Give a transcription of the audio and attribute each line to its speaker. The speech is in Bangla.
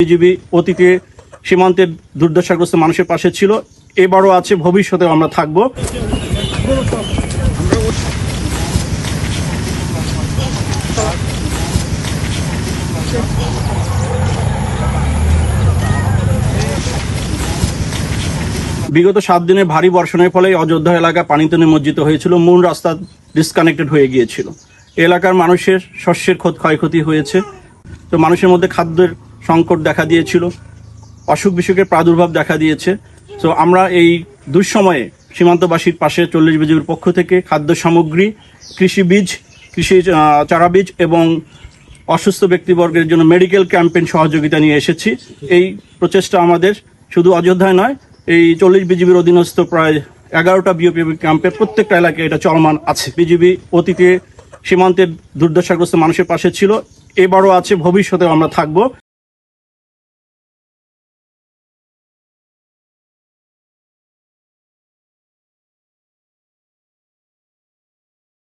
Speaker 1: বিজিবি অতীতে সীমান্তের দুর্দশাগ্রস্ত মানুষের পাশে ছিল, এবারও আছে, ভবিষ্যতেও আমরা থাকব। বিগত 7 দিনের ভারী বর্ষণের ফলে অযোধ্যা এলাকা পানিতে নিমজ্জিত হয়েছিল, মূল রাস্তা ডিসকানেক্টেড হয়ে গিয়েছিল। এলাকার মানুষের শস্যের ক্ষয়ক্ষতি হয়েছে, তো মানুষের মধ্যে খাদ্যের সংকট দেখা দিয়েছিল, অসুখ বিসুখের প্রাদুর্ভাব দেখা দিয়েছে। তো আমরা এই দুঃসময়ে সীমান্তবাসীর পাশে 40 বিজিবির পক্ষ থেকে খাদ্য সামগ্রী, কৃষি চারা বীজ এবং অসুস্থ ব্যক্তিবর্গের জন্য মেডিকেল ক্যাম্পেইন সহযোগিতা নিয়ে এসেছি। এই প্রচেষ্টা আমাদের শুধু অযোধ্যায় নয়, এই 40 বিজিবির অধীনস্থ প্রায় 11টা বিওপি ক্যাম্পের প্রত্যেকটা এলাকায় এটা চলমান আছে। বিজিবি অতীতে সীমান্তের দুর্দশাগ্রস্ত মানুষের পাশে ছিল, এবারও আছে, ভবিষ্যতেও আমরা থাকব।